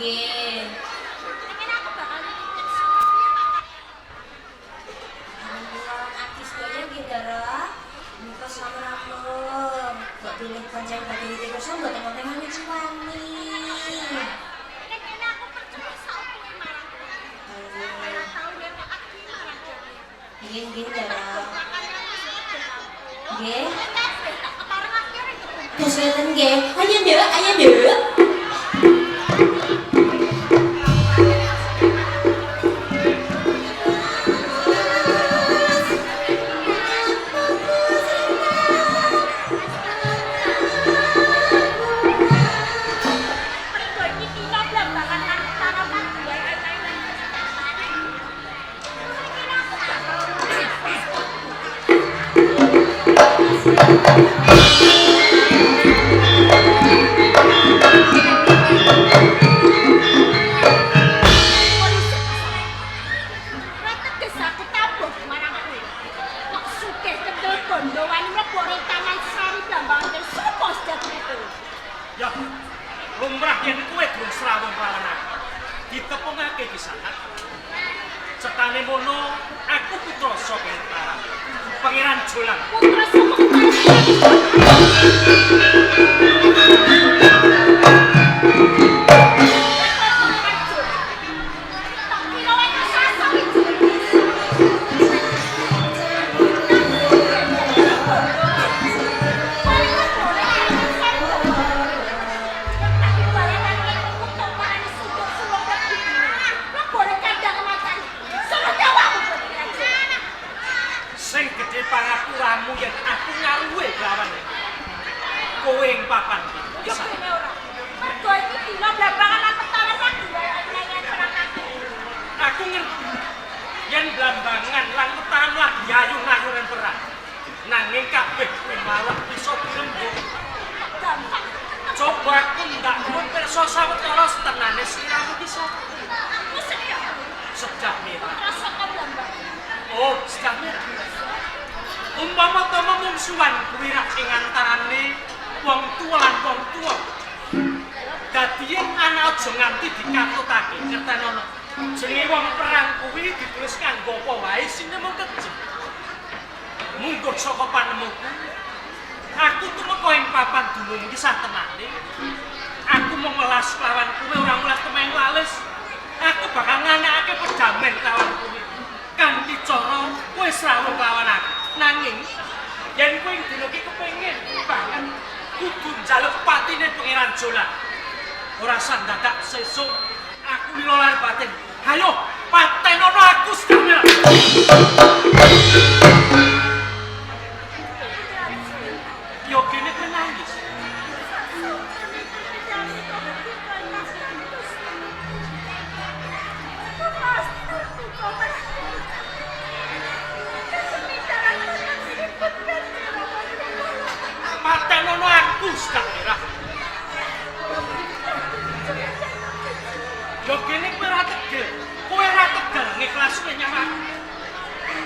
Nggih. Pengen aku bakal nitip Alhamdulillah artis doya nggih Dara. Menika sampun. Kok pilih pancen badhe nitip kersa mboten wonten ngene wani. pengen aku percaya sauku marang kowe. Ora tau yen kok aku marang kowe. Nggih Dara. Makanya aku sedih aku. Nggih. Tak kepareng akhir itu. Terus ngeten nggih. Ayo Nduk. Mergo iki dina blambangan lan utara kaduwe ae-ae. Pengen aku bakal Ya, lumrah yen kowe durung srawung lawan aku. Ditepungake di sana. Setane mono, aku putra saka Utara. Pangeran Jolang. putra saka Sing gedhe pangapuramu yen aku ngaluwe lawan kowe ing papan iki. Bisa. Aku ngerti yen blambangan lan metahan lagi ayun-ayunan perang. Nanging kabeh kuwi malah bisa dirembuk. Coba aku ndak mun pirsa sawetara tenane sliramu bisa. Sedah merah. Oh, sedah merah. Umpama to mungsuhan kuwi rak ing antarane wong tuwa lan wong tuwa. Dadi yen ana aja nganti dikatutake ngerteni ana. Jenenge wong perang kuwi ditulis kanggo apa wae sing nemu kecil. Munggo saka panemuku. Aku tumeka ing papan dunung iki satenane. Aku mau ngelas lawan kowe ora ngelas temeng lalis. Aku bakal nganakake pedamen lawan kowe. Kanthi cara kowe srawung lawan aku. Nanging yen kowe dina iki kepengin banget kudu njaluk patine Pangeran Jolang. Ora sandadak sesuk aku milolan batin. Hayo, patenono aku sedamel. Yo kene kowe nangis. Patenono aku sedang merah. Yo kene kowe ora tegel. Kowe ora tegel ngikhlasne nyawa.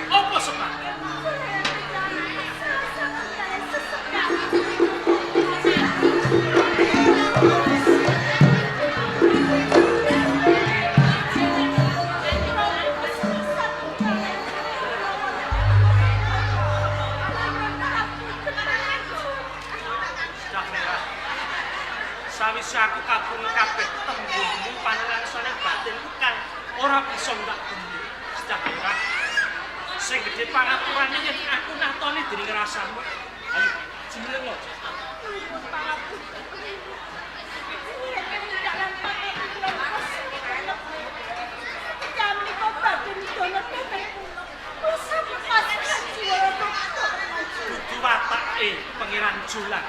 Apa sebab? Sawise aku kabung kabeh tembungmu panelangsane batinku kan ora bisa ndak bumi. Sudah merah. Sing gedhe pangapurane yen aku natoni dening rasamu. Ayo, jeneng aja. Kudu watake Pangeran Jolang.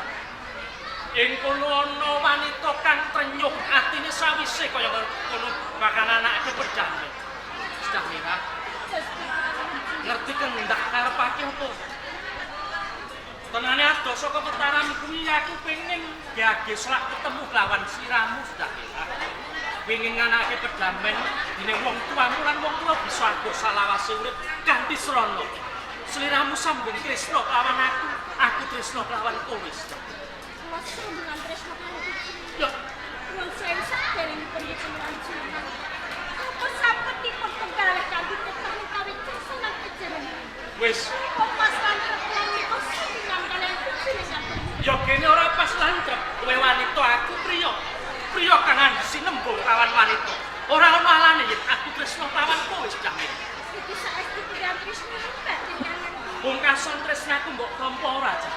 Ing kono ana wanita kang trenyuh atine sawise kaya kono bakal anake perdamaian. Sudah merah. Ngerti kan ndak karepake apa? Tenane ado saka petaran kuwi aku pengen gage selak ketemu lawan siramu sudah merah. Pengen nganake perdamaian dene wong tuamu lan wong tua bisa adoh salawase urip kanthi srana. Sliramu sambung tresna lawan aku tresna lawan kowe. Mas sambungan tresno karo Ya, nyuwun sewu saderengipun panjenengan Junan. Apa sampetipun penggalih kanthi tetep utawi cesengan panjenengan. Wis, Pas lantrep menika sampingan kalian panjenengan. ya kene ora pas lantrep. Kowe wanita aku priya. Priya kang andhesi nembung kawan wanita. Ora ana alane yen aku tresna kawan kowe Jamil. Iki saestu Hyang Krishna batin kangen. Pungkasan tresnaku mbok tampa ora, Cak?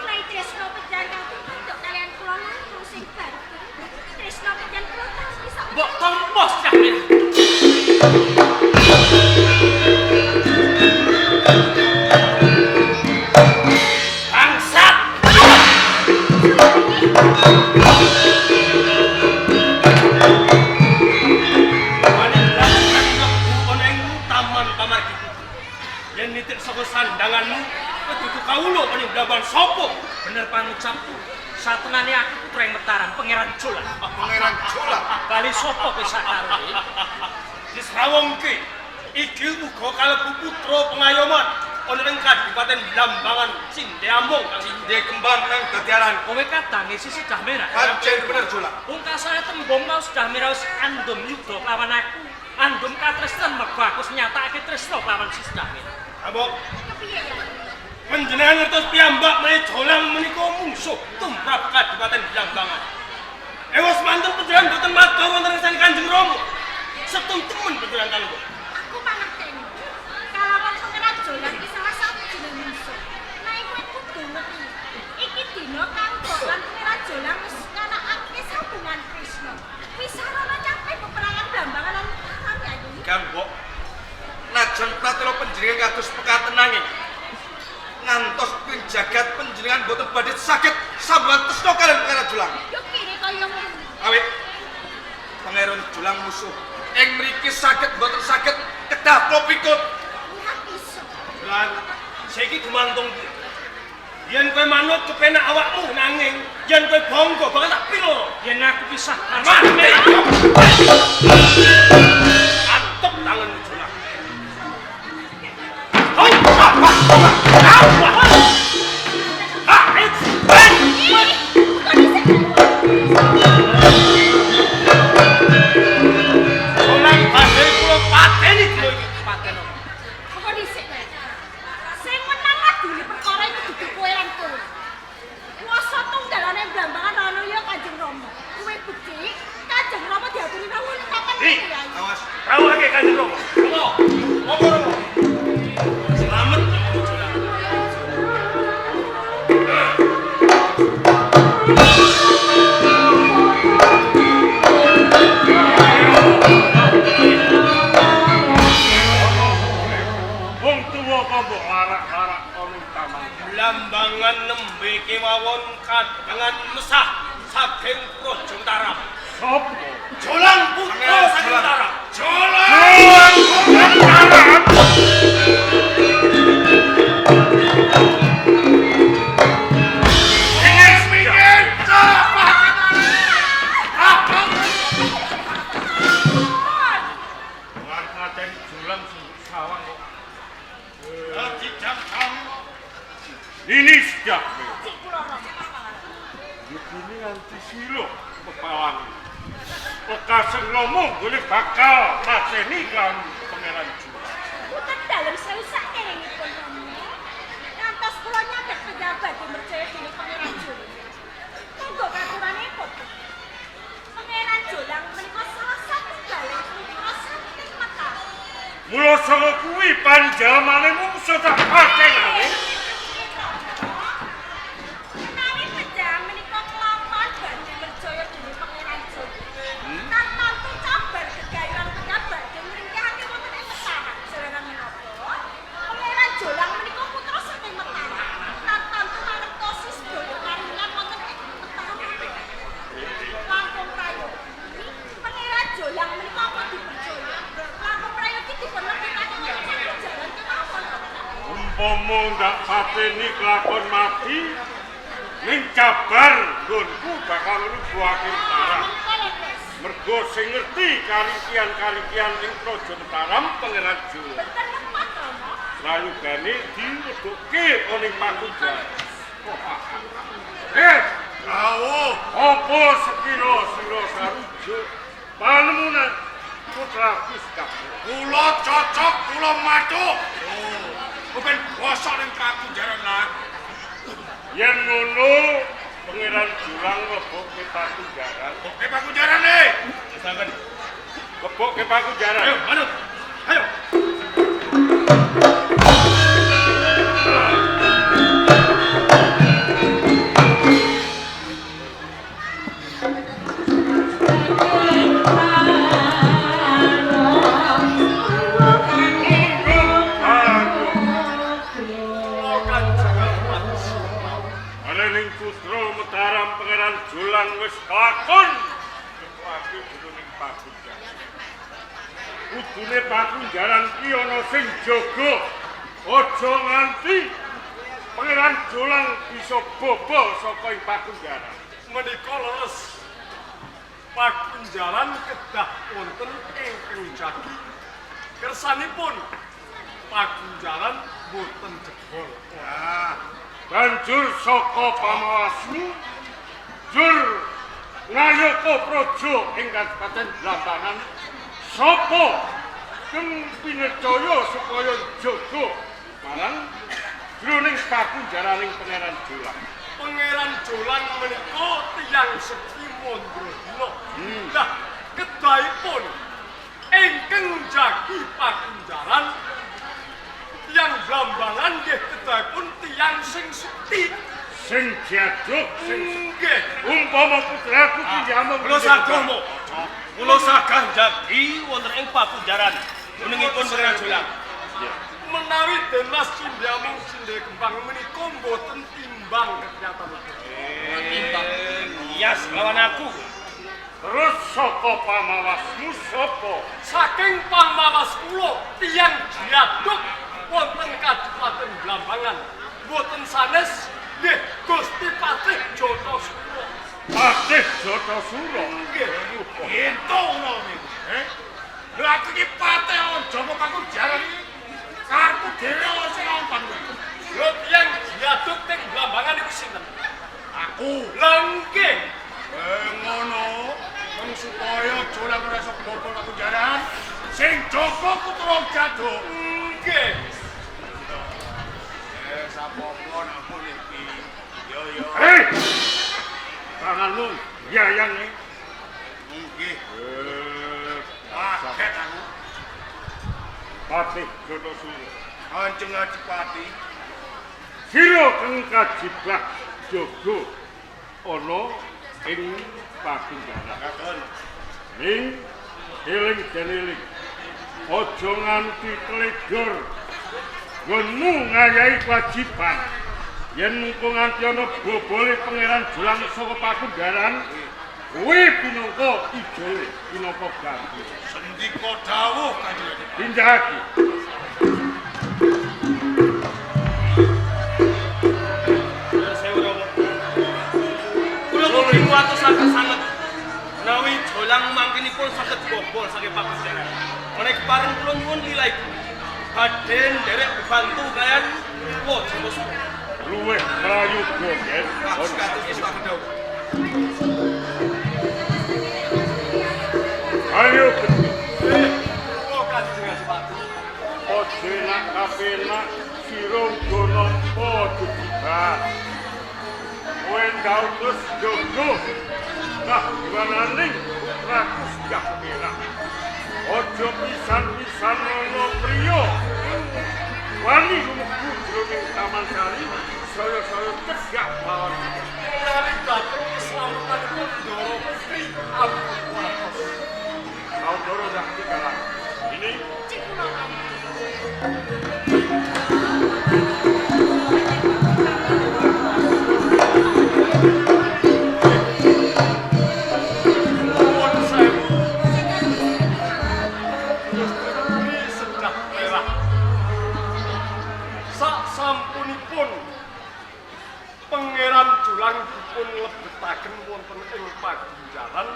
Rai tresna panjenengan untuk kalian kula langkung sing bar. Tresna panjenengan kula tasih sak. Mbok tampa Jamil. Bangsat! Yen nitik saka sandanganmu, kudu kawula panindhawan sapa? Bener panucapku. Satengane aku putra ing Mataram, Pangeran Jolang. Pangeran Jolang. Kali sapa kowe sakare? Disrawongke iki uga kalebu putra pengayoman ana ing Kadipaten Blambangan Cindeamung Cinde kembang nang dadiaran. Kowe kadange sisi dah merah. Pancen bener Jolang. Pungkasane tembung mau sudah merah wis andum yuda lawan aku. Andum katresnan mergo aku nyatakake tresna lawan Sidah Merah. Abok Kepiye ya? panjenengan ngertos piyambak menawi Jolang menika mungsuh tumrap Kadipaten Blambangan. Ewas manten panjenengan boten matur wonten ing Kanjeng Rama. Setun temen panjenengan kalengga. Aku pangerteni. Kalawan Pangeran Jolang iki salah sawijining musuh. Nek kowe kudu ngerti. Iki dina kanggo lan Pangeran Jolang wis nganakake sambungan Krishna. Wisarana nyampe peperangan Blambangan lan Ayu. Kan, Mbok. Najan pratela panjenengan kados pekaten nanging ngantos ping jagat panjenengan boten badhe saged sambat tresna kaliyan Pangeran Jolang. Yo kene kaya ngono. Awit Pangeran Jolang musuh ing mriki saged boten saged kedah propikut. Ora iso. Lan saiki gumantung yen kowe manut kepenak awakmu nanging yen kowe bangga banget tak piloro. Yen aku pisah Mati. Antep tangan Jolang. Jolang badhe kula pateni dina iki. paten apa? Kok dhisik wae. Sing menang adili perkara iki dudu kowe lan kowe. Kuwasa tunggalane Blambangan ana ya Kanjeng Rama. Kowe bukti Kanjeng Rama diaturi rawuh kapan Hi, iki. awas. Rawuhake Kanjeng Rama. Rama. Apa Rama? Slamet ya Jolang. Wong tuwa kok mbok larak-larak ana taman. Blambangan nembe kemawon kadangan mesah saking Praja Mataram. Sopo? Jolang putra saking Mataram. Jolang. Ngaten Jolang sawang kok. Dadi jam Ini sudah. Cik kula Rama. Begini nganti silo kepalang. Pekaseng ngomong boleh bakal mateni kan Pangeran Jolang. Boten dalem sewu saderengipun Rama. Ngantos kula nyabet pejabat dimercaya dening Pangeran Jolang. Monggo katuranipun. Pangeran Jolang menika salah satunggaling putra saking Mataram. Mula saka kuwi panjalmane mungsuh tak pateni. Menawi panjenengan menika kelampahan badhe percaya dening Pangeran Jolang. Tanpa cabar gegayuhan pejabat yang meringkihake wonten ing Mataram. Jalaran menapa? Pangeran Jolang menika putra saking Mataram. Tanpa mangertosi sedaya karingan wonten ing Mataram. Langkung prayogi Pangeran Jolang menika apa dipercaya? Langkung prayogi dipun lebetake wonten ing jalan kemawon. Umpama ndak pateni kelakon mati, ning jabar nggonku bakal nubuhake Mataram. Mergo sing ngerti karikian-karikian ing Praja Mataram Pangeran Jolang. Bener lepat Rama. Rayugane diwedukke ana ing pakujan. Rawuh. Apa sekira sira sarujuk panemunan putraku sekapur. Kula cocok, kula matuk. Oh, bukan bosok ning Pakunjaran lah. Yen ngono Pangeran Julang lebokke Pakunjaran. Oke Pakunjaran nih. Misalkan. Lebokke Pakunjaran. Ayo, manut. Ayo. Julang wis kelakon aku jroning Pakunjaran. Kudune Pakunjaran ki ana sing jaga. Aja nganti Pangeran Julang bisa bobo saka ing Pakunjaran. Menika leres. Pakunjaran kedah wonten ingkang jagi. Kersanipun Pakunjaran boten jebol. Nah, banjur saka pamawasmu jur ngayoko praja ing Kabupaten Blambangan sapa kang pinecaya supaya jaga marang jroning Pakunjaraning Pangeran Julang. Pangeran Julang menika tiyang seki Mandradina. Lah kedahipun ingkang jagi Pakunjaran tiyang Blambangan nggih kedahipun tiyang sing sekti. Sing jaduk sing nggih umpama putraku ki nyameng kula sagomo. Kula sagah jagi wonten ing Pakunjaran menengipun Pangeran Julang. Menawi Demas Cindamung Cinde Kembang menika mboten timbang kegiatanipun. Timbang. Yes, lawan aku. Terus saka pamawasmu sapa? Saking pamawas kula tiyang jaduk wonten Kabupaten Blambangan. Mboten sanes nggih Gusti Patih Jotosuro. Patih Jotosuro. Nggih. Ento ngono niku. Lha aku iki Patih Joko Pakunjaran iki karepku dhewe sing ngomong kuwi. Lho tiyang jaduk teng Blambangan iku sinten? Aku. Lah nggih. Ngono. Wong supaya Julang ora iso bobol Pakunjaran sing Joko putra jaduk. Nggih. Sapopo nampun iki. Yo. Hei! Tanganmu yayang nih. Nggih. Kaget aku. Patih Jotosuro. Kanjeng Adipati. Sira kang kajibah jaga ana ing Pakunjaran. Katon. Ning eling den eling. Aja nganti teledor. Nggonmu ngayahi kewajiban. Yen mengko nganti ana bobole Pangeran Julang saka Pakunjaran, kuwi pinangka ijole, pinangka ganti. Sendika dawuh Kanjeng. Tindakake. Kula mugi watos sanget menawi Julang mangkinipun saged bobol saking Pakunjaran. Menawi kepareng kula nyuwun nilai badhe nderek bebantu kalian Jotosuro. Luwih prayoga, Ken. Ayo, Oh Kanjeng Adipati. aja nak kapenak sira uga nampa jejiban. Kowe ndau terus jogo. Nah, diwananing putraku sejak merah. Aja pisan-pisan ana priya. Wani lumebu jroning taman sari, saya tegak lawan. Menawi dateng keselamatanipun Ndara Putri Abu Watos. Saudara dah tinggalan. Ini Nuwun sewu. Putri sedah merah. Sak sampunipun Pangeran Julang dipun lebetaken wonten ing Pakunjaran,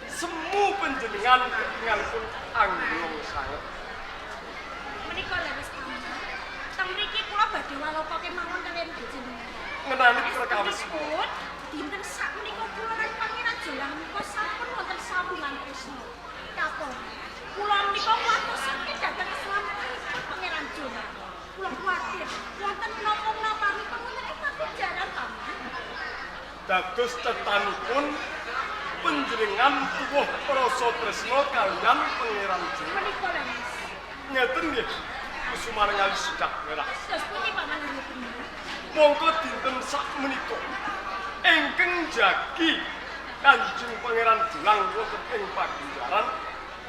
semu panjenengan ketingalipun anglong sanget. Menika lho wis aman. Teng mriki kula badhe waloka kemawon kaliyan bojenengan. Ngenani perkawis Pun dinten sakmenika kula lan Pangeran Jolang menika sampun wonten sambungan tresna. Kapolri, kula menika ngatosaken dhateng keslametanipun Pangeran Jolang. Kula kuwatir wonten menapa-menapa wonten ing pakunjaran paman. Dados tetanipun panjenengan tuwuh rasa tresna kaliyan Pangeran Jolang. Menika lho Mas. Ngeten nggih. Kusumarengal sidak merah. Terus pundi paman nggih? Monggo dinten sakmenika ingkang jagi Kanjeng Pangeran Jolang wonten ing pagunjaran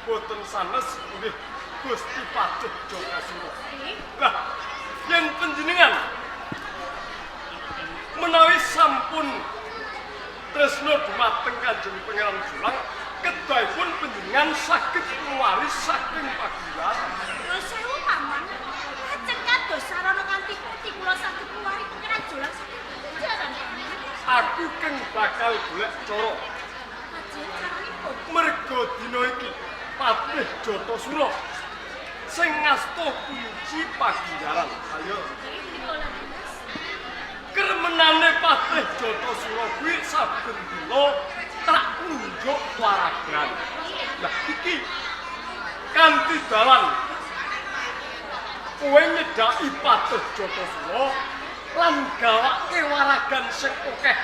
boten sanes nggih Gusti Paduh Jakasura. Lah yen panjenengan menawi sampun tresna dhumateng Kanjeng Pangeran Jolang kedahipun panjenengan saged mawaris saking pagunjaran. Terus sewu paman. Lajeng kados sarana kanthi pundi kula saged nuwari Pangeran Jolang saking pagunjaran paman. Aku keng bakal golek cara Lajeng caranipun. merga dina iki Patih Jatasura sing ngasta kunci pagunjaran. Ayo Menika lho Mas. kermenane Patih Jatasura kuwi saben dina tak unjuk waragan. Lah iki kanthi dalan kowe nyedhaki Patih Jatasura lan gawake waragan sing akeh.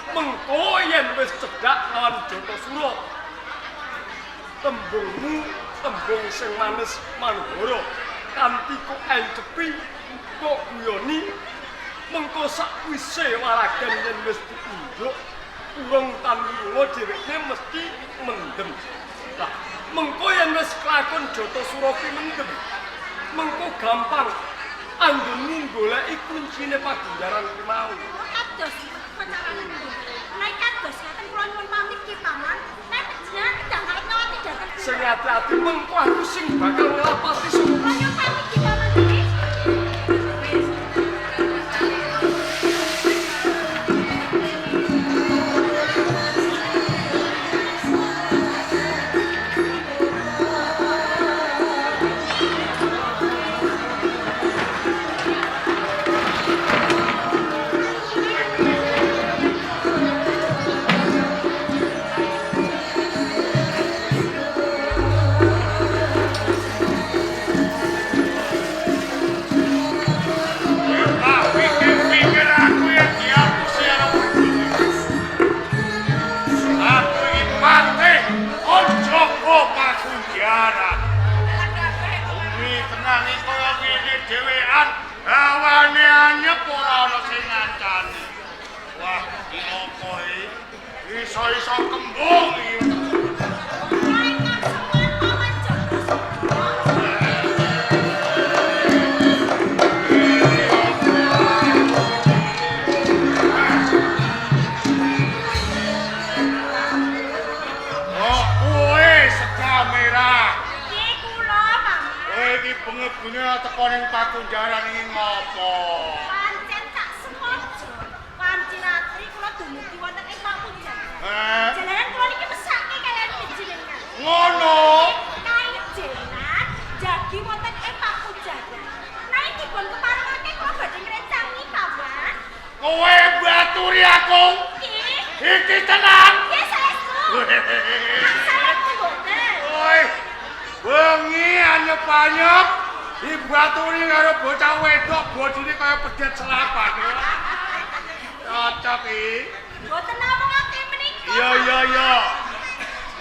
Mengko yen wis cedhak lawan Jatasura tembungmu tembung sing manis manungara kanthi kok encepi kok guyoni mengko sakwise waragan yen wis diunjuk urung tanpa dheweke mesti mendem. Lah mengko yen wis kelakon Jatasura ki mendem mengko gampang anggonmu goleki kuncine pagunjaran ki mau. Kados pacaranipun. Nek kados ngaten kula nyuwun pamit ki paman. Nek jenengan ndang ngawati dhateng Sing ati-ati mengko aku sing bakal nglapati kula nyuwun pamit ki paman iki. Iso-iso kembung iki. Bengi-bengi teko ning pakunjaran iki ngopo? Pancen tak sengaja. Panci ratri kula dumugi wonten ing pakunjaran. Jenengan kula niki mesake kaliyan panjenengan. Ngono. Kaijenan jagi wonten ing pakunjaran. Nek dipun keparengake kula badhe ngrencani paman. Kowe baturi aku. Nggih. Iki tenan. Nggih saestu. Salah mboten. Oi. Bengi anyep-anyep dibaturi karo bocah wedok bodine kaya pedet selapan. Cocok iki. Mboten namungake menika. Iya.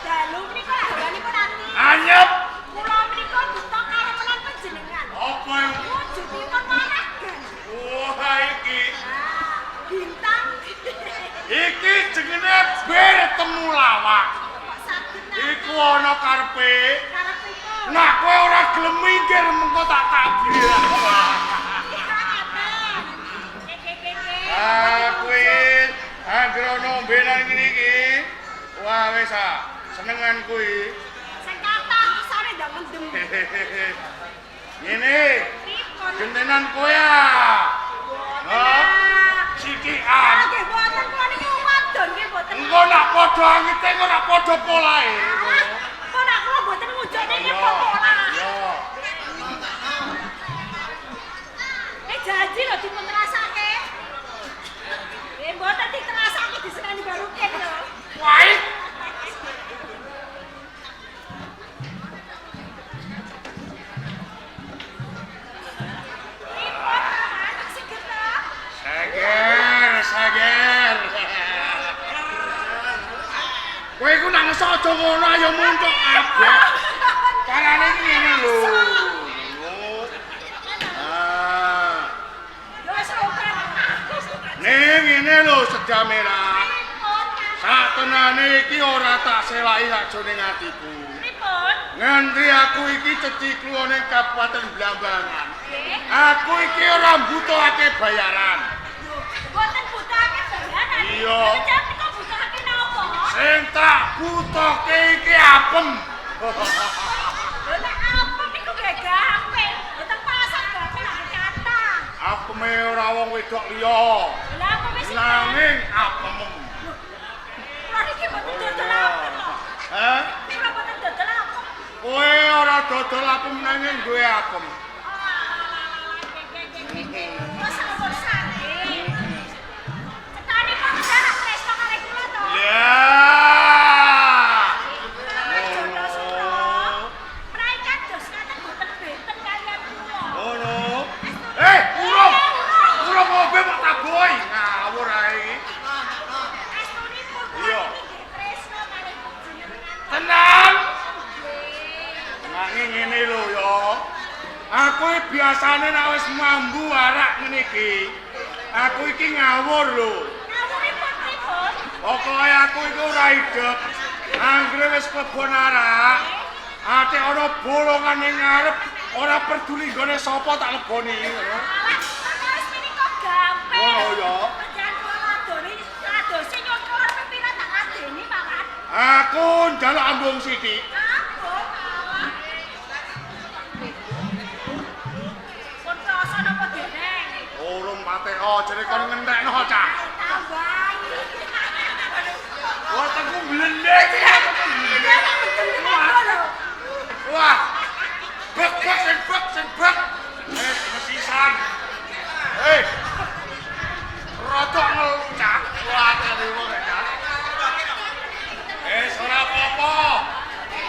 Dalu menika hawanipun ati. Anyep. Kula menika duta karemenan panjenengan. Apa iki? Wujudipun waragan. Wah iki. Bintang. Iki jenenge bir temulawak. Kok saged Iku ana karepe. karepipun. Nah kowe ora gelem minggir mengko tak tabir. Kuwi anggere nombe nang ngene iki. Wah wis senengan kuwi. Sing kathah isane ndak mendem. Ngene, Pripun? gentenan kowe ah. Hah? Sikian. Nggih boten kula niki wadon nggih boten. Engko nak padha angite engko nak padha polahe. Kok nak kula boten wujudne niki pola. Yo. Janji lho dipun rasake. Aja ngono ayo muntuk kabeh. Carane ngene lho. Ah. Wis oke. Ning ngene lho Sedamera. Satenane iki ora tak selai sakjroning atiku. Pripun? Nganti aku iki ceciklu ning Kabupaten Blambangan. Aku iki ora mbutuhake bayaran. Boten butuhake bayaran. Iya. Jadi kok butuhake napa? Sing tak butuhke iki apem. Nek apa niku gak gampang. Boten pasar gampang nek kata. Apeme ora wong wedok liya. Lah apa wis Nanging apem. Lah iki boten dodol apa kok. Hah? Ora boten dodol apa. Kowe ora dodol apem nanging duwe apem. Wes awor sare. Cetane kok jarak tresno kali kula to. Ya. Mereka dos ngaten boten benten kalian kula. Ngono. Urung ngombe kok tabohi. Ngawur ae. Estunipun kula Iya. nggih tresno kali jenengan. Tenang. Nanging ngene lho ya. Aku iki biasane nek wis mambu arak ngene iki, aku iki ngawur lho. Ngawuripun pripun? Pokoke aku iku ora idep. Anggere wis klebon arak, ate ana bolongan ning ngarep, ora peduli gone sapa tak leboni ngono. Wis menika gampang. Oh ya. Panjenengan kula ladoni, ladosi nyokor pepira tak ladeni mawon. Aku njaluk ambung sithik. Ampun. Pun rasa napa dereng? Urung pateo jere kon ngentekno cah. Tambahi. Wah, teku blendek. Wah. Bek sen bek. Mesisan. Hei. Rodok ngelucak. Wah, kali wong ya. Ora apa-apa.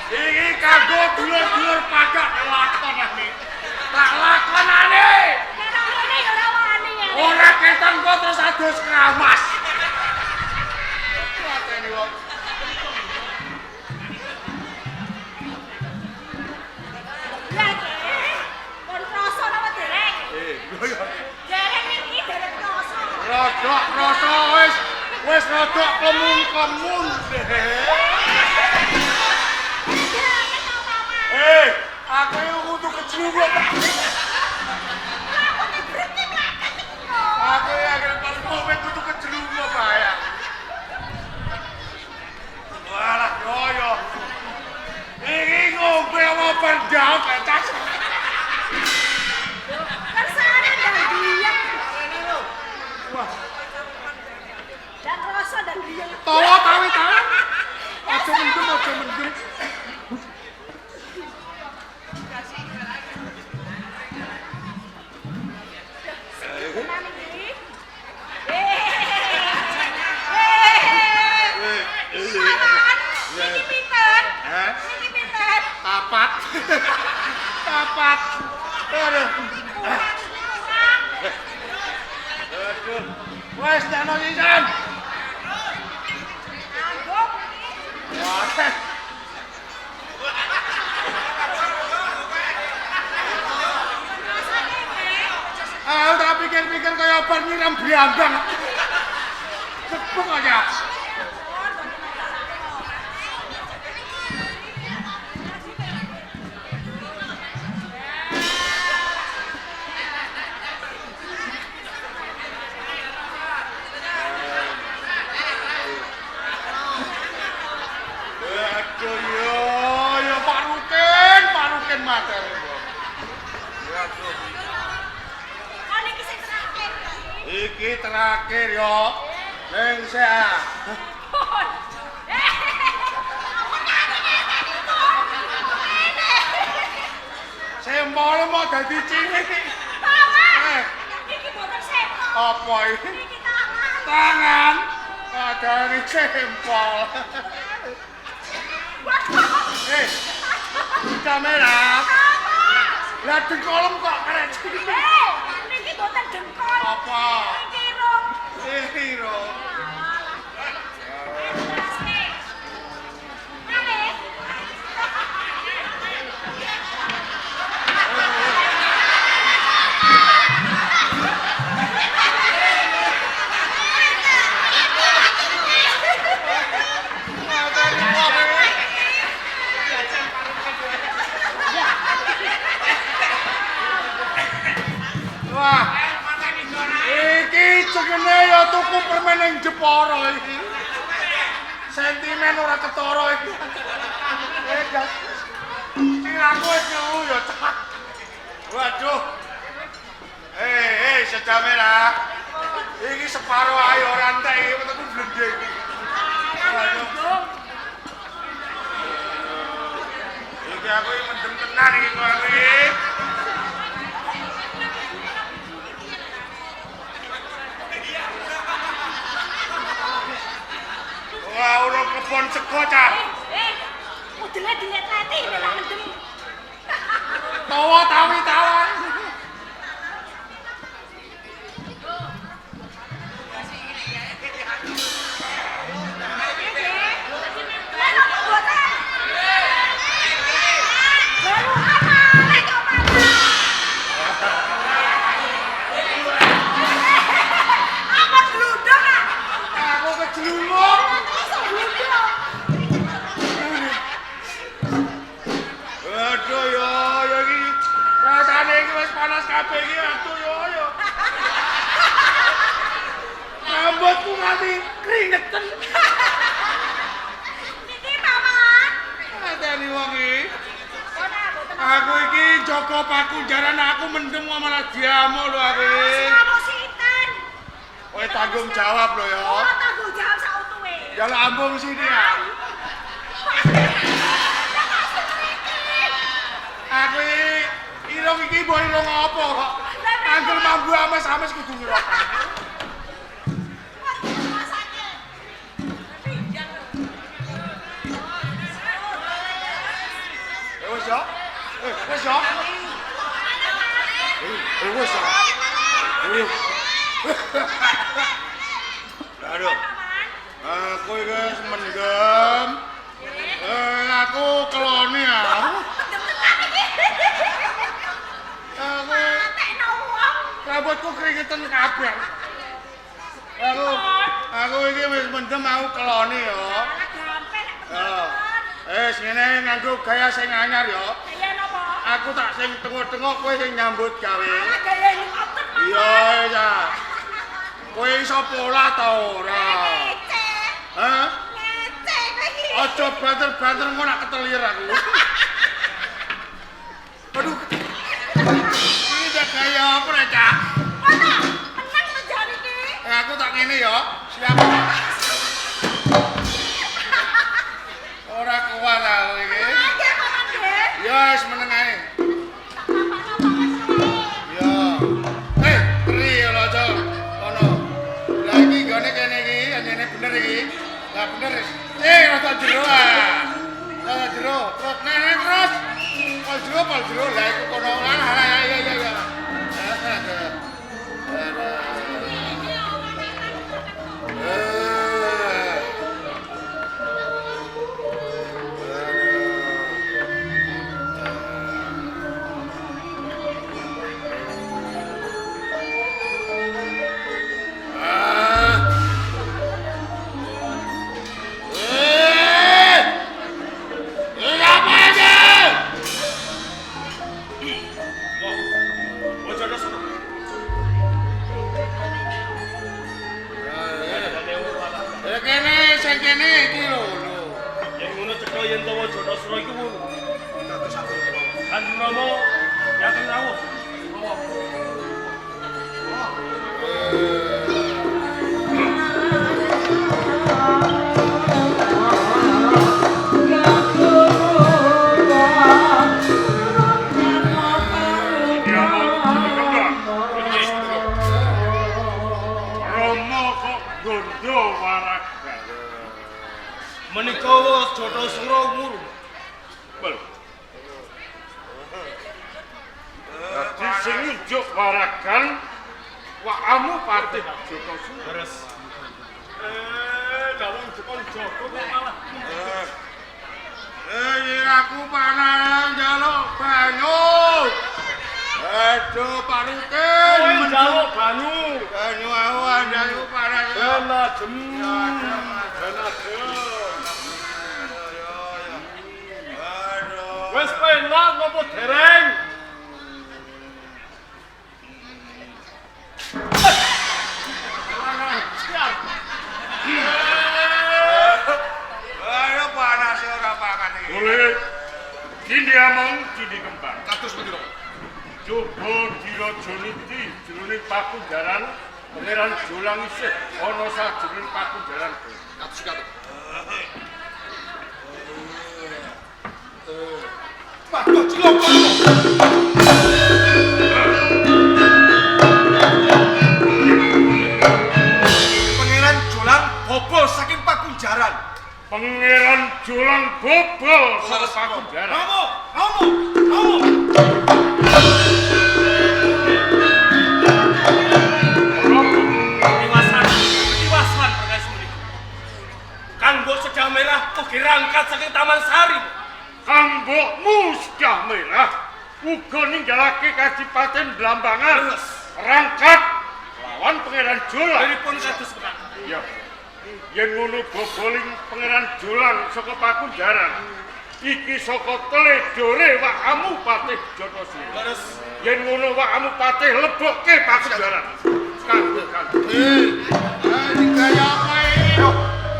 Iki kanggo dulur-dulur pagak lakon iki. Tak lakonane. Nek ngene ya ora wani ya. Ora keton kok terus adus kramas. Mateni wong. Lah, pun rasa napa dereng? Lho ya. Dereng iki dereng rasa. Rodok rasa wis rodok kemun-kemun. Aku iki kudu keclunguk. Aku iki pas komen kudu keclunguk ya. Walah yo. Iki ngombe apa pendam tas. Kersane dan diam. Wah, Dan rasa dan diam. tawa tawi. Aja mendem. Hah? Kapat. Aduh. Wes dano sisan. Wah. Tak pikir-pikir kaya bar nyiram brambang. Cepuk aja. Aduh yo paruken mater. Iki terakhir yo. Ning sik. Sempol mau dadi cilik. Apa iki? Tangan. Kadang sempol. Kamera. Lah dengkolem kok karek cilik. Niki boten dengkol. Apa? Niki rong. Hiro. Nale, ning Jepara iki. Sentimen ora ketara iki. Jas. Siraku wis ngeluh ya, Cak. Waduh. Sedamela. Iki separo ae ora entek iki metu blendhe iki. Waduh. Iki aku mendem tenan iki kok iki. Wah, ora kebon sego, Cak. Modele dilet-leti tak mendem. Tawa tawi tawan. Aku kejelungup. Aduh yo iki rasane iki wis panas kabeh iki aduh yo. Rambutku nganti keringetan. Niki paman. Ateni wong iki. Aku iki Joko Paku jaran aku mendem kok malah diamuk lho aku iki. Kamu sinten? Kowe tanggung jawab lho ya. Ora tanggung jawab sak utuhe. Ya lambung sini ya. Aku irung iki mbok irung apa kok? Angger mambu ames-ames kudu nyerok. Wes ya? Wes ya? Wes ya? Aduh. Aku iki mendem. Aku kelone ya. Aku rambutku keringetan kabeh. Aku iki wis mendem aku kelone ya. Ngene nganggo gaya sing anyar ya. Gaya napa? Aku tak sing tengok-tengok kowe sing nyambut gawe. Gaya helikopter. Iya ya. Kowe iso pola ta ora? Ngecek. Hah? Ngecek iki. Aja banter-banter ngono nak ketelir aku. Aduh. Ini udah gaya apa nek, Cak? Mana? Menang menjadi iki. Aku tak ngene ya. Siap. Ora kuat aku iki. Nggih, paman nggih. Ya wis meneng ae. Tak apa-apa Ya. Keri lho aja. Ono. Lah iki gone kene iki, anjene bener iki. Lah bener. Rasa jero ah. Rasa jero. Terus terus. Pal jero lah iku kono kan. Ya. Kene iki lho. Yen ngono cetha yen tawa Janasura iku dados satu kan Rama yakin rawuh. Menika Janasura umur. Bel. Dadi sing nunjuk waragan wakamu patih Janasura. Leres. Dawuh dikon Joko kok malah. Aku panas njaluk banyu. Aduh paruken Njaluk banyu. banyu awan njaluk panas. Benajem. Wes penak ngopo dereng? Siap. Coba dirajaniti jroning pakunjaran Pangeran Jolang isih ana sajroning pakunjaran. Kados kados. Waduh, ciloko. Pangeran Jolang bobol saking pakunjaran. Pangeran Jolang bobol saka pakunjaran. Romo. Diwasan perkara semenika. Kanggo Sedah Merah ugi rangkat saking Taman Sari. Kambokmu Sedah Merah uga ninggalake Kadipaten Blambangan. Rangkat lawan Pangeran Jolang. Deripun kados menak. Iya. Yen ngono boboling Pangeran Jolang saka pakunjaran. Iki saka teledore wakamu Patih Jotosuwir. Leres. Yen ngono wakamu Patih lebokke pakunjaran. Kanggo Ini gaya apa ini?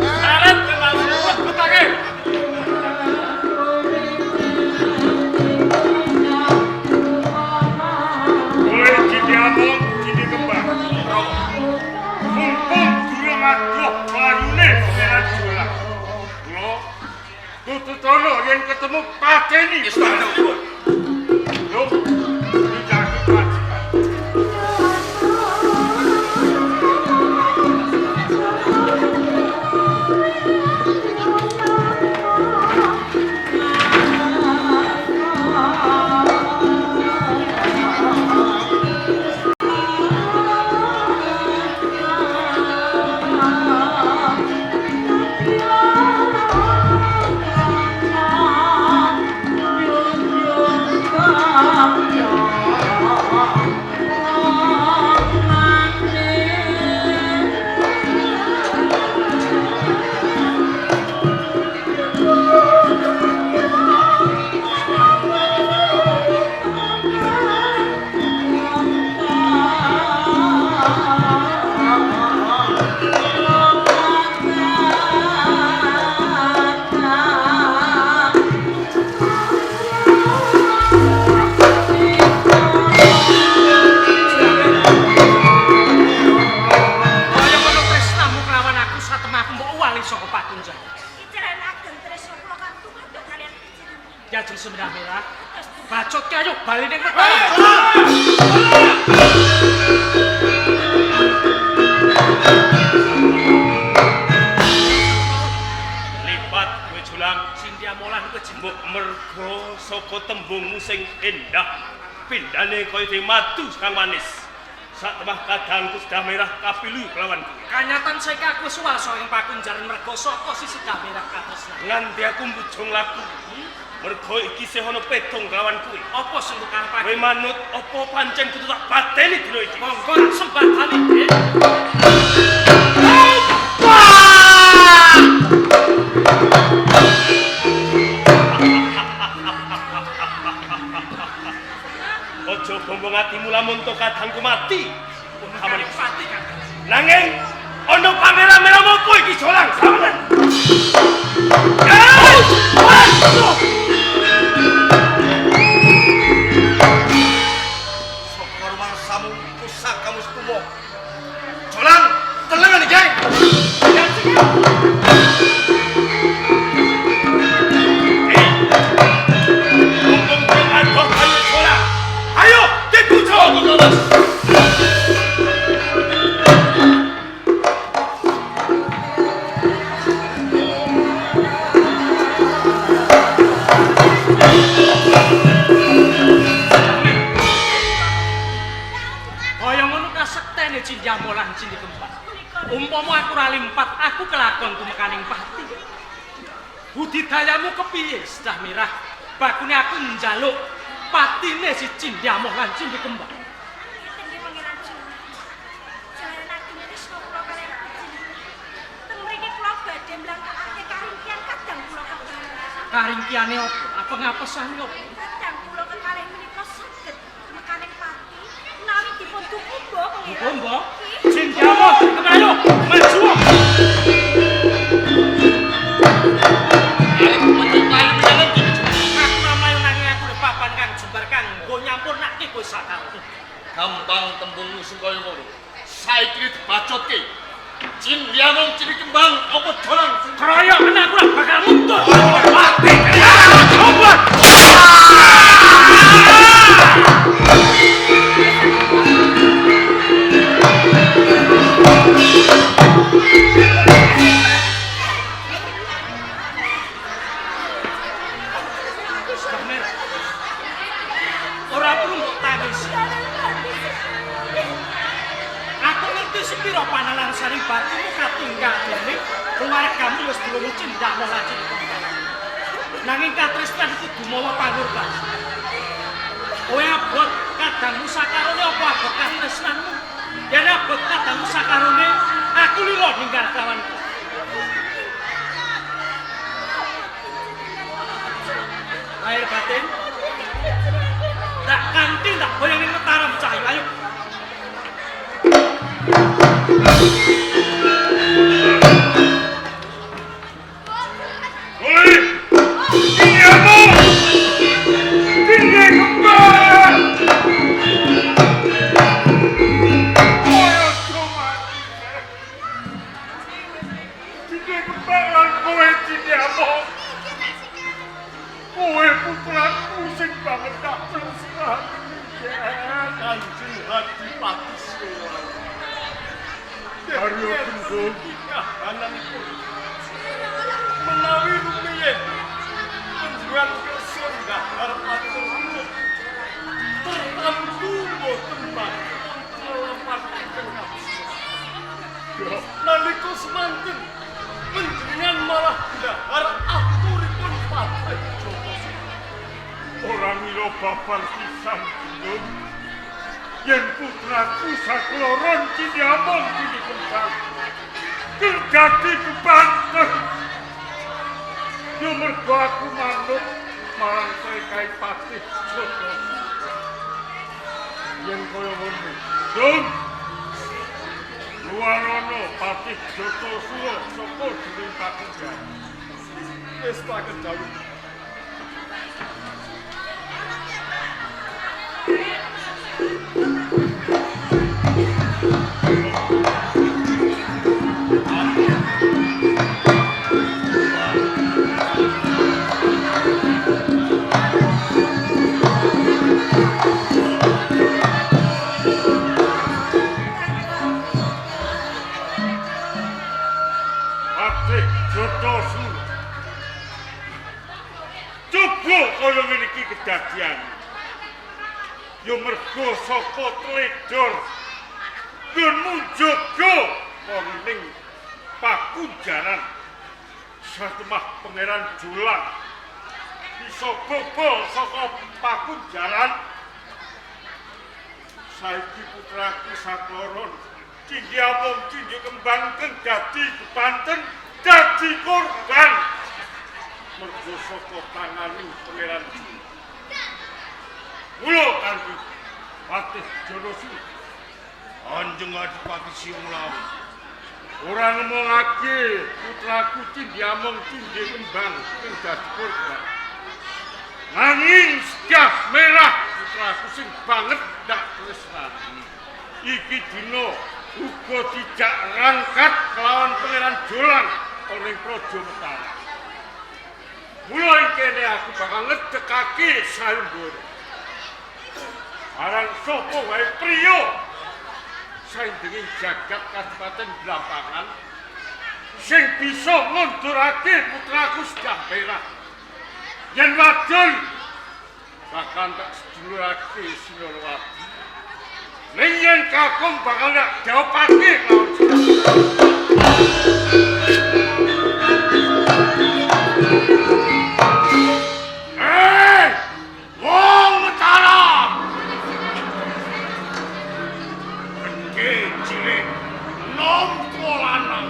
Arep kemawon betake. Mulai gini among, gini kembang. Mumpung durung adoh mlayune Pangeran Jolang. Kula tututono yen ketemu pateni. Lho, tidak kewajiban. Jajeng Sedah Merah. Bacot kayu bali ning lipat kowe Jolang Cynthia Molan kowe jembuk mergo saka tembungmu sing endah pindane kaya madu kang manis. Sak temah kadangku Sedah Merah kapilu kelawan kowe. Kanyatan saiki aku suwaso ing pakunjaran mergo saka si Sedah Merah kados nganti aku mbujung laku. Mergo iki sih ana pedong kelawan kuwi. Apa sing karepake? Kowe manut apa pancen kudu tak pateni dina iki? Monggo sembatan iki. Ojo bombong atimu lamun to kadangku mati. Aman pati kan. Nanging ana kamera-kamera mopo iki Jolang sampeyan. Kamu setumo. Jolang, tenang nih, geng. Ngomong dengan Bapak Jolang. Ayo, dibujo. Cynthia Molan Cindi Kempat. Umpama aku rali 4, aku kelakon tumekaning pati. Budidayamu kepiye, Sedah Merah? Bakune aku njaluk patine si Cynthia Molan Cindi Kempat. Tinggi Pangeran Jolang. Jalan aku tresno kula kaliyan panjenengan. Teng mriki kula badhe mlangkakake karingkian kadang kula kekalih. Karingkiane opo? Apa ngapesane opo? Kadang kula kekalih menika saged mekaning pati menawi dipun tukumba Pangeran. Bombo, Cynthia Molan, ayo maju. Aku namayo nanging aku papan kang jembar kang nyampurnake kowe sakaro. Gampang tembungmu sing kaya ngono. Saiki dibacotke. Jin liamong ciri kembang apa jolang Kroyok anakku lah bakal mundur. mati. Coba. Ora perlu mbok tangis. Aku ngerti sepiro panalan saring batumu katinggal dene keluargamu wis durung cindakno lagi. Nanging katresnan kudu mawa pangurban. Kowe abot kadangmu sakarone apa abot katresnanmu? Yen abot kadangmu sakarone, aku lilo ninggal kawanku. Lahir batin, tak kanthi tak boyongin mataram cahayu, ayo. Oi! Liamong! Tinggi kembang! Koyo cuma tinggi kembang lan kowe Liamong. Kowe putraku sing banget tak terserah. Kanjeng hati pati sira. Aryo gendong kahananipun. Menawi rumiyin penjual kersun dahar atur tertentu boten bakal kelelapan ingkang nalika semanten panjenengan malah dahar aturipun Patih Joko. Ora mila babar pisan gendong yen putraku sakloron Liamong iki kembang dadi kebanten. Yo mergo aku manut marang Kai Patih Joko. Yen kaya ngono, Dong. Luarono Patih Joko Sulo saka dening Pakujan. Wis tak kedawuh. Patih Joko Sulo. Coba kaya ngene iki kedadian. Yo mergo saka tledor gunmu jaga wongening Pakunjaran satemah Pangeran Jolang bisa bobol saka Pakunjaran. Saiki putraku sakloron Liamong Cindhi Kembang kang dadi bebanten dadi korban mergo saka tanganing Pangeran Jolang. Mula kanthi Patih Joko Sulo Kanjeng Adipati Siung Lawu ora ngomongake putraku Liamong Cindhi Kembang kang dadi korban. Nanging Sedyah Merah putraku sing banget dak tresnani. Iki dina uga dijak rangkat kelawan Pangeran Jolang ning Praja Mataram. Mula ing kene aku bakal ngedekake sayembara. Arang sapa wae priya saindenging jagat Kadipaten Blambangan sing bisa ngundurake putraku Sedyah Merah. Yen wadon bakal tak sedulurake Sinarowati. Ning yen kakung bakal tak diopake kelawan wong Mataram! Gede cilik nom lanang.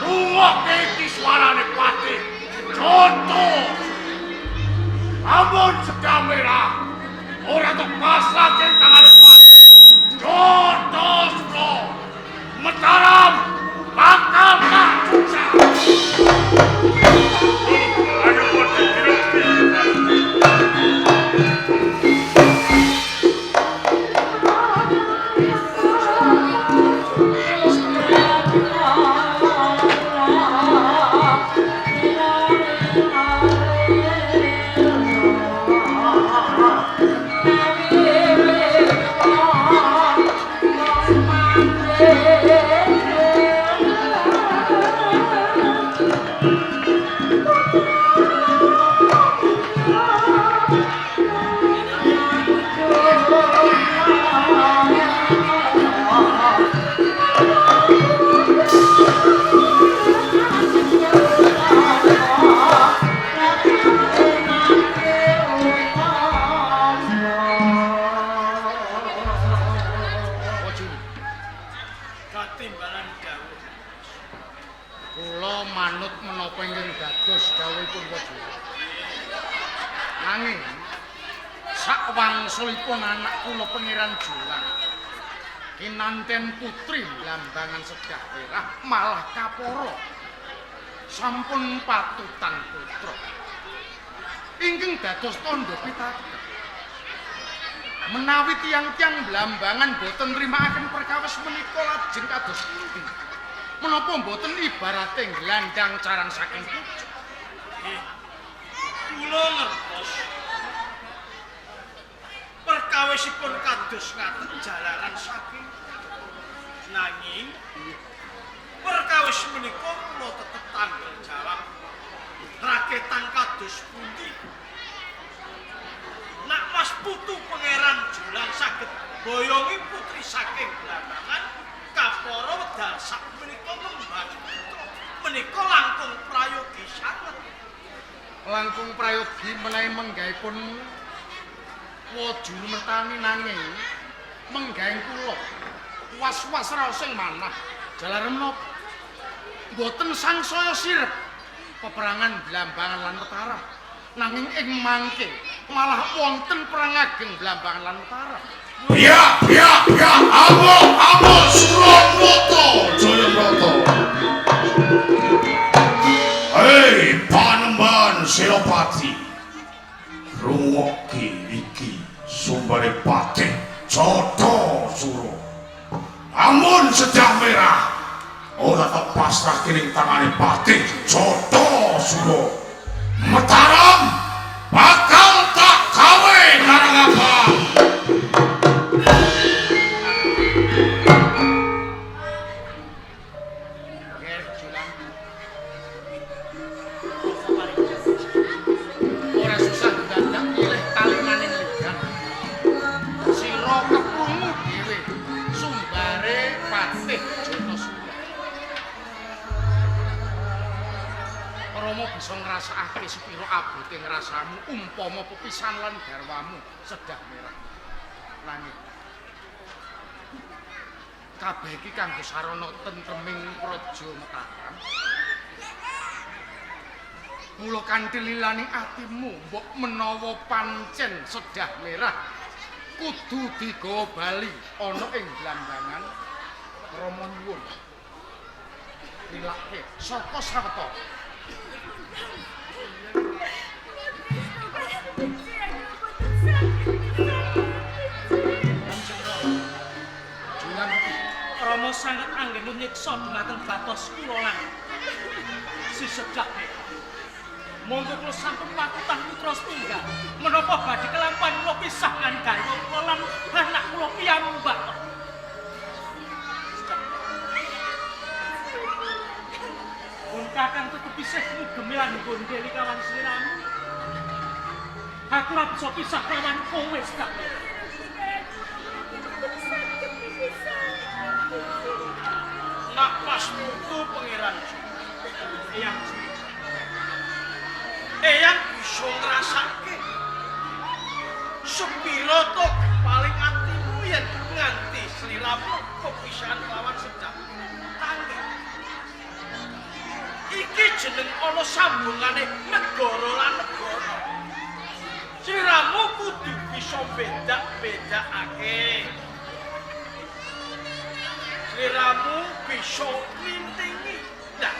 Ruwake iki suarane Patih Joko. Ampun Sedyah Merah ora tepas lagi tangan Patih Joko Sulo. Mataram bakal tak susah. Ayo Patih diruk. wangsulipun anak kula Pangeran Jolang kinanten putri Blambangan Sedah Merah malah kaporo sampun patutan putra ingkang dados tandha pitaken menawi tiang-tiang Blambangan boten nrimakaken perkawis menika lajeng kados pundi menapa boten ibarate glandang carang saking pucuk kula ngertos perkawisipun kados ngaten jalaran saking nanging perkawis menika kula tetep tanggal jawab raketan kados pundi nak Mas Putu Pangeran Jolang saged boyongi putri saking Blambangan kapara wedal sak menika ngembang menika langkung prayogi sanget langkung prayogi menawi menggahipun waju mertani nanging menggaing kula was-was raos sing manah jalaran menapa boten sangsaya sirep peperangan Blambangan lan Mataram nanging ing mangke malah wonten perang ageng Blambangan lan Mataram Ya, amo Surabrata Jayabrata. Hei Panembahan Senopati, rungokke iki sumbare Patih Jatasura. Amun Sedah Merah ora pasrah ing tangane Patih Jatasura. Mataram bakal tak gawe Karangabang. ora susah dadak milih kalinaning ligan sira keprungu dhewe sumbare Patih Jatasura Rama bisa ngrasakake sepira abote rasamu umpama pepisan lan garwamu Sedah Merah nanging kabeh iki kanggo sarana tentreming praja Mataram mula kanthi lilaning atimu mbok menawa pancen Sedah Merah kudu digawa bali ana ing Blambangan Rama nyuwun nilake saka saweta Rama sanget anggen nyiksa dhumateng batos kula lan si Sedah Merah. Monggo kula sampun patutan putra setunggal menapa badhe kelampan kula pisah kan garwa kula lan anak kula piyambak. Pun kakang tetep pisah gemilan gondeli kawan sliramu. Aku ora bisa pisah kawan kowe Sedah Merah. Nak Mas Putu Pangeran Eyang bisa ngrasake sepira to paling atimu yen nganti sliramu kepisahan lawan Sedah Tangi. Iki jeneng ana sambungane negara lan negara. Sliramu kudu bisa beda-bedakake. Sliramu bisa nglintingi. Nah,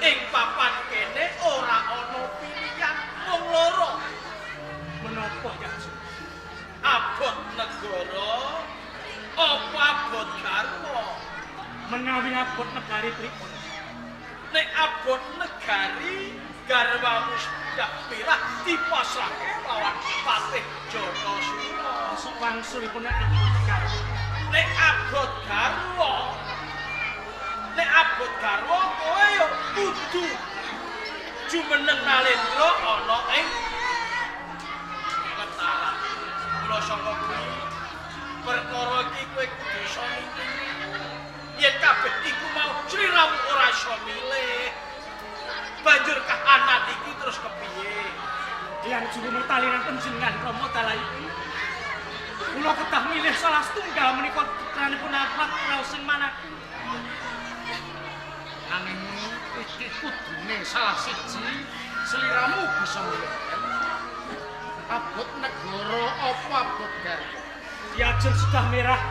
ing papan kene ora ana pilihan wong loro. Menapa ya? Abot negara apa abot garwa? Menawi abot negari pripun? Nek abot negari garwamu Sedah Merah dipasrahke lawan Patih Jatasura. Supangsulipun nek abot negari. Nek abot garwa kowe yo kudu jumeneng Nalendra ana ing Mataram. Mula saka kuwi perkara iki kowe kudu iso ngerti. Yen kabeh iku mau sliramu ora iso milih. Banjur kahanan iki terus kepiye? Yang juru mertaliran panjenengan Rama Dalai. Kula kedah milih salah setunggal menika putranipun Ahmad raos sing manah. nanging iki kudune salah siji sliramu bisa milih Abot negara apa abot garwa? Diajar sudah merah.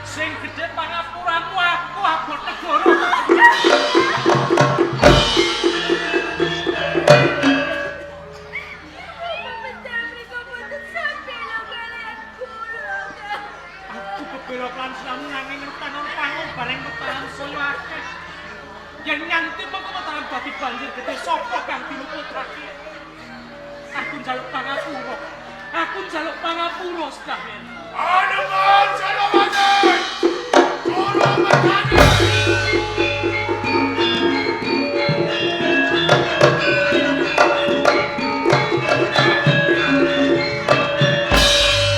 Sing gede pangapuramu aku abot negara. Aku kebelok lan selamu nanging rutanan pangong bareng bertahan saya akeh. Yang nganti mengkemataran bagi banjir gede sapa kang diluputrake. Aku njaluk pangapura. Aku njaluk pangapura sudah merah. Anuman Salawati! Juru Mertani!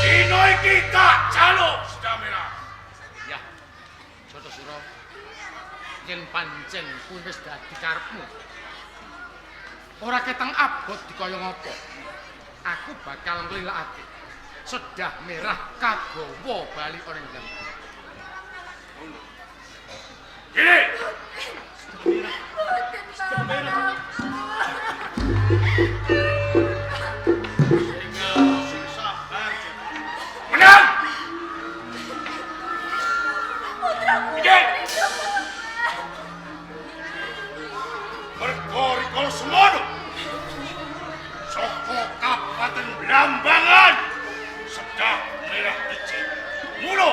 Dino iki tak jaluk Sedamira. Ya, Joto Suro. Yen pancen kuwi wis dadi karepmu. Ora keteng abot dikaya ngopo. Aku bakal nglilakake. Sedah merah kagawa bali ora ndang. Ini. Menang. Ini. Berkori-kori semono. Soko Kabupaten Blambangan. Sedah merah kecil. Mula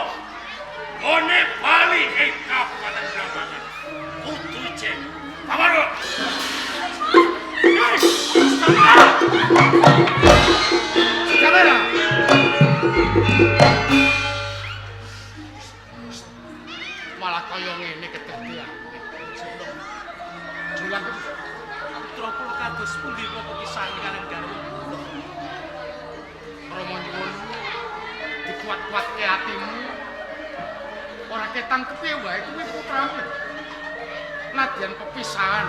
ngone bali ing Kabupaten Blambangan. Kudu ijin. Pamaro. Kamera. Malah kaya ngene kedadean. Julang Putra kula kados pundi kula pisan kalian garwa. Romo nyuwun dikuat-kuatke atimu. Ora ketang kepiye wae kuwi putramu. Nadyan pepisahan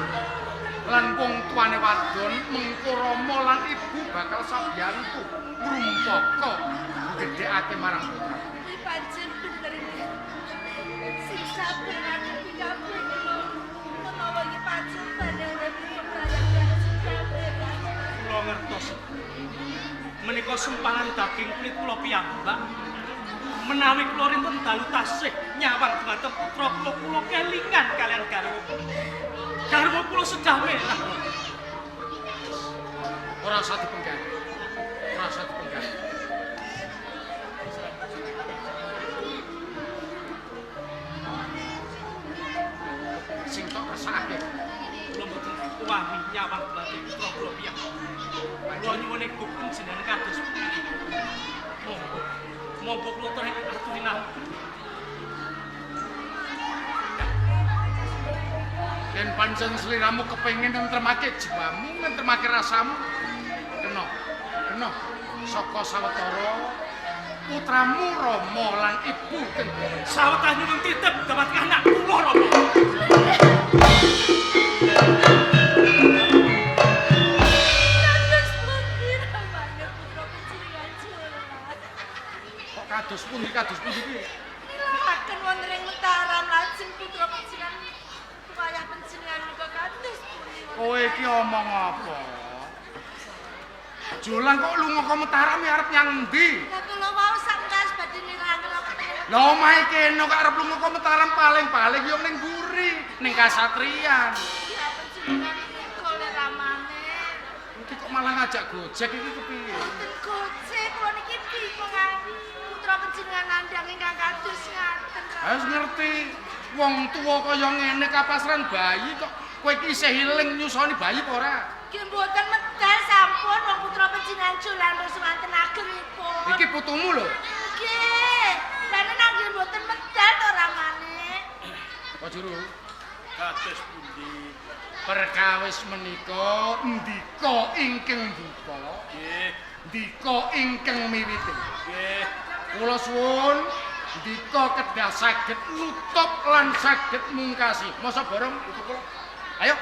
lan wong tuane wadon mengko Rama lan ibu bakal sabiyantu ngrumpaka gedhekake marang putra. Kuwi pancen bener iki. Sing sabar ngadepi kabeh menawa iki pancen badhe urip Kula ngertos. Menika sempalan daging kulit kula piyambak. Menawi kula rinten dalu tasih nyawang dhumateng putra kula kelingan kalian garwa. Garwa kula sedah merah. Ora usah dipenggal. Ora usah dipenggal. Sing tok rasake. Kula mboten wani nyawang dhumateng putra kula piyambak. Kula nyuwun ing gugun jenengan kados pundi. Monggo kula terek aturi nawuh. Yen pancen sliramu kepengin nentremake jiwamu, nentremake rasamu, kena saka sawetara putramu Rama lan ibu Kendhara. Sawetah nyuwun titip dhumateng anak kula Rama. Kados pundi kuwi? Nilahaken wonten ing Mataram lajeng putra panjenengan wayah panjenengan menika kados pundi. Kowe iki omong apa? Jolang kok lunga ke Mataram ya arep nyang endi? Lah kula wau sakas badhe nilahaken apa Lah omahe kene kok arep lunga ke Mataram paling-paling yo ning Guri, ning Kasatriyan. ya panjenengan menika le ramane. Iki kok malah ngajak Gojek iki kepiye? Mboten gojek kula niki bingung putra panjenengan nandhang ingkang kados ngaten. Wis ngerti. Wong tuwa kaya ngene kapasran bayi kok kowe iki isih eling nyusoni bayi apa ora? Nggih mboten medal sampun wong putra panjenengan Jolan terus wonten agemipun. Iki putumu lho. Nggih. Lah nek nggih mboten medal to ramane. Pak Juru, Kados pundi? perkawis menika ndika ingkang buka, Nggih, ndika ingkang miwiti. nggih. Kula suwun ndika kedah saged nutup lan saged mungkasi. Masa bareng itu kula. Ayo.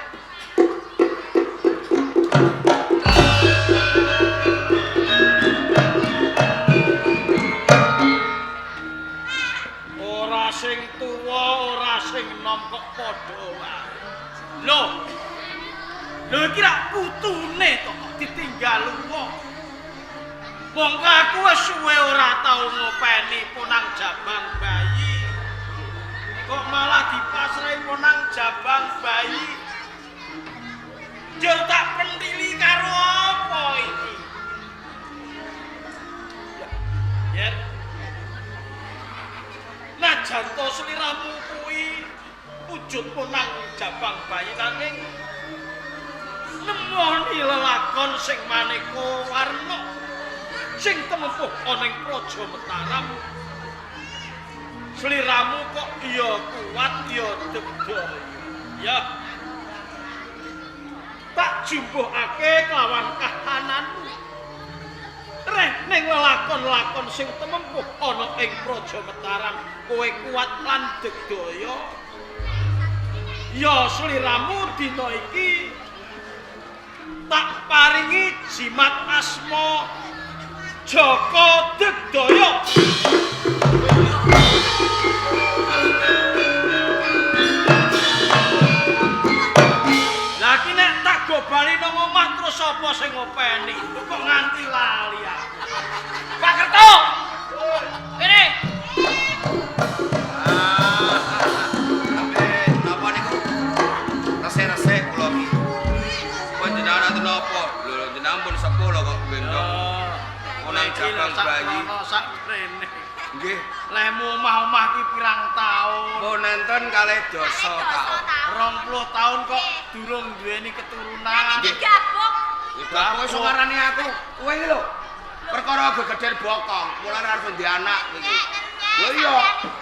Ora sing tuwa, ora sing nom kok padha wae. Lho. Lho iki rak putune to kok ditinggal lunga. Wong aku wis suwe ora tau ngopeni Ponang Jabang bayi. Kok malah dipasrahi Ponang Jabang bayi. Jur tak pentili karo apa iki? Ya. Najan to sliramu kuwi wujud Ponang Jabang bayi nanging nemoni lelakon sing maneka warna. Sing tempuh ana ing Praja Mataram. Sliramu kok ya kuat ya degdaya. Ya. Tak jumbuhake kelawan kahananmu. Reh ning lakon-lakon sing tempuh ana ing Praja Mataram, kowe kuat lan degdaya. Ya sliramu dina iki tak paringi jimat asma Joko Degdaya. Lagi nek tak gobali nang omah terus sapa sing ngopeni? Kok nganti lali ya. Pak Kerto. Ini. Napa niku? Rese-rese kula iki. Panjenengan ate napa? Lho jenengan pun sepuluh kok gendong. Ponang Jabang bayi. Sak rene. Nggih. Lemu omah-omah ki pirang taun? Pun nenten kalih dosa taun. 20 taun kok durung duweni keturunan. Nggih. Gabuk. Bapak iso ngarani aku. Kowe iki lho. Perkara gegeden bokong, mulane harus duwe anak iki. Lho iya,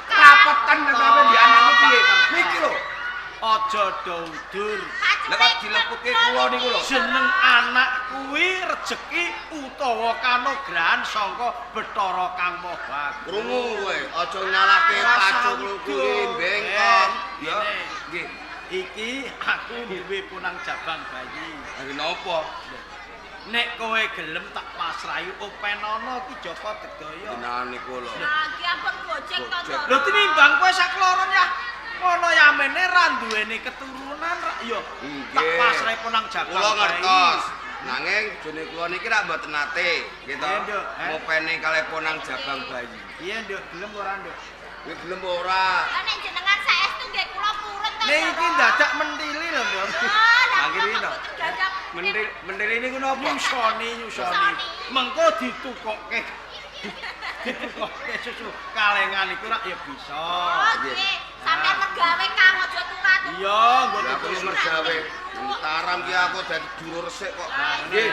kapetan nek sampe duwe anak iki piye? Niki lho. Aja doudur. Lah kok dilepuke kula niku lho. Jeneng anak kuwi rejeki utawa kanugrahan saka Bathara Kang Maha. Krungu kowe, aja nyalahke pacul kuwi bengkong. Ya, nggih. Iki aku duwe Ponang Jabang bayi. Hari napa? Nek kowe gelem tak pasrahi openono ki Joko Degdaya. Tenan niku lho. Lagi ampun gojek to. Gojek. Lho tinimbang kowe sakloron ya. Ngono ya mene ra duweni keturunan ra ya. Tak pasrahi Ponang Jabang. Kula ngertos. Nanging jene kula niki rak mboten nate, gitu. Iya, Nduk. Ngopeni kalih Ponang Jabang bayi. Iya, Nduk, gelem ora, Nduk? Kowe gelem ora? Lah nek jenengan saestu nggih kula purun to. Ning iki dadak mentili lho, Nduk. Akhire to. Mendel ini ku napa? Nyusoni. Mengko ditukokke. Ditukokke susu kalengan iku rak ya bisa. Oh nggih, sampeyan megawe Kang aja turut. Iya, nggo Lah aku tuku mergawe. Taram ki aku dadi dulur resik kok. Nggih.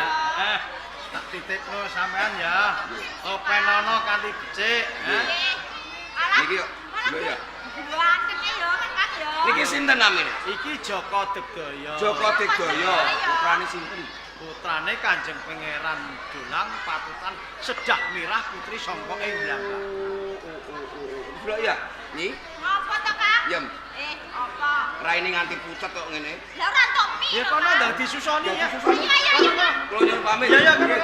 Tak titipno sampean ya. Openono kanthi becik, Nggih. Alah. Niki yo. Lho ya. Buantene yo kan Mas yo. Niki sinten namine? Iki Joko Degdaya. Joko Degdaya. Putrane sinten? Putrane Kanjeng Pangeran Dolang Patutan Sedah Mirah Putri sangka ing Blangga. Lho ya. Nyi, Ngopo to Kang? Yem. Apa? Raine nganti pucet kok ngene. Lah ora entuk mi. Ya kono ndak disusoni ya. Iya. Kula nyuwun pamit. Ya, kono.